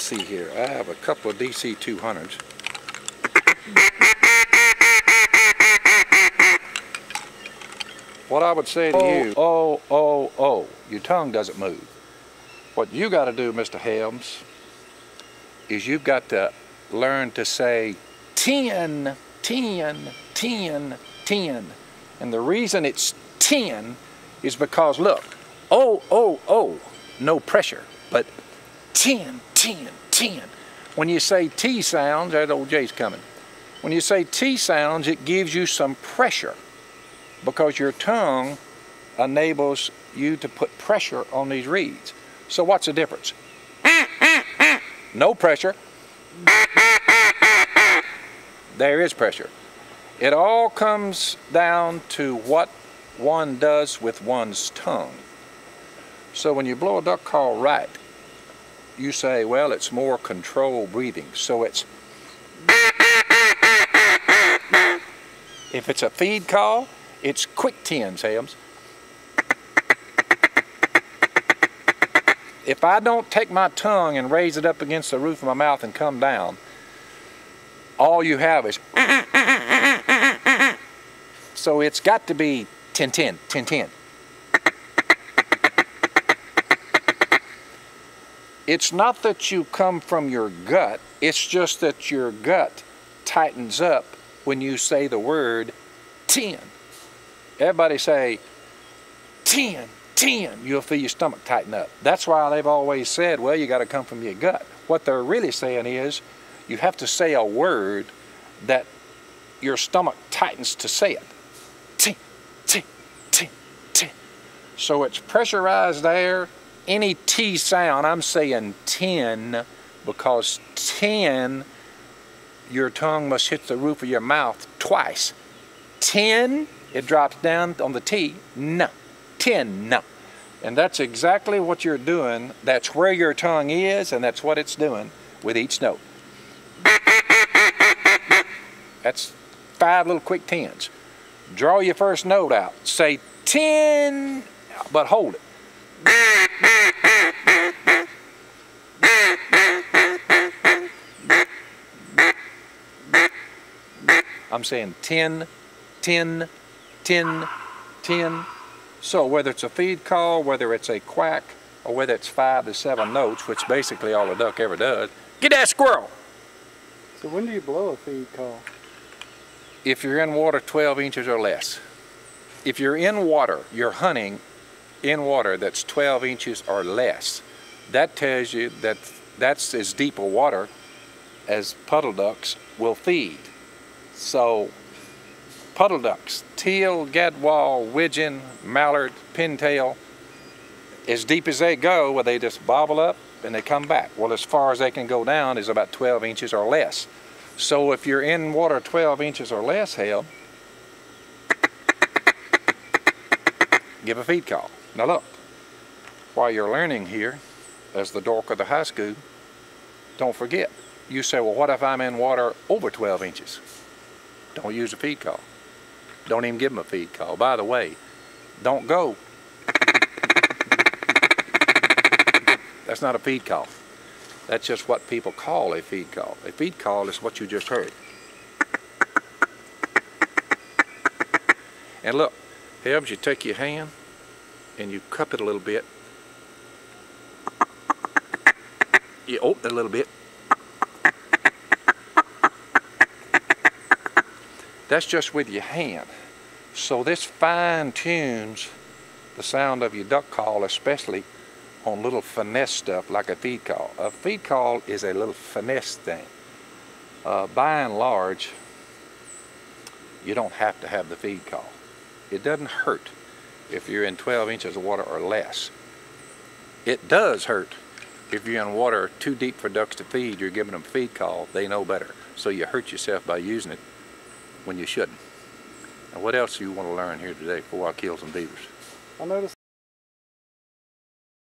let's see here. I have a couple of DC 200s. What I would say to you, your tongue doesn't move. What you got to do, Mr. Helms, is you've got to learn to say 10, 10, 10, 10. And the reason it's 10 is because, look, no pressure, but 10, 10, 10. When you say T sounds, that old J's coming. When you say T sounds, it gives you some pressure because your tongue enables you to put pressure on these reeds. So what's the difference? No pressure. There is pressure. It all comes down to what one does with one's tongue. So when you blow a duck call right, you say, well, it's more controlled breathing. So it's, if it's a feed call, it's quick 10s, Helms. If I don't take my tongue and raise it up against the roof of my mouth and come down, all you have is, so it's got to be 10, 10, 10, 10. It's not that you come from your gut, it's just that your gut tightens up when you say the word 10. Everybody say 10, 10, you'll feel your stomach tighten up. That's why they've always said, well, you got to come from your gut. What they're really saying is, you have to say a word that your stomach tightens to say it. 10, 10, 10, 10. So it's pressurized air. Any T sound, I'm saying 10 because 10, your tongue must hit the roof of your mouth twice. 10, it drops down on the T, no. 10, no. And that's exactly what you're doing. That's where your tongue is, and that's what it's doing with each note. That's 5 little quick 10s. Draw your first note out. Say 10, but hold it. I'm saying 10, 10, 10, 10. So whether it's a feed call, whether it's a quack, or whether it's 5 to 7 notes, which basically all a duck ever does, get that squirrel! So when do you blow a feed call? If you're in water 12 inches or less. If you're in water, you're hunting in water that's 12 inches or less, that tells you that that's as deep a water as puddle ducks will feed. So puddle ducks, teal, gadwall, widgeon, mallard, pintail, as deep as they go, where they just bobble up and they come back. Well, as far as they can go down is about 12 inches or less. So if you're in water 12 inches or less, hell, give a feed call. Now look, while you're learning here, as the dork of the high school, don't forget, you say, well, what if I'm in water over 12 inches? Don't use a feed call. Don't even give them a feed call. By the way, don't go. That's not a feed call. That's just what people call a feed call. A feed call is what you just heard. And look, Helms, you take your hand and you cup it a little bit. You open it a little bit. That's just with your hand. So this fine tunes the sound of your duck call, especially on little finesse stuff like a feed call. A feed call is a little finesse thing. By and large, you don't have to have the feed call. It doesn't hurt if you're in 12 inches of water or less. It does hurt if you're in water too deep for ducks to feed. You're giving them a feed call, they know better. So you hurt yourself by using it when you shouldn't. Now what else do you want to learn here today before I kill some beavers? I noticed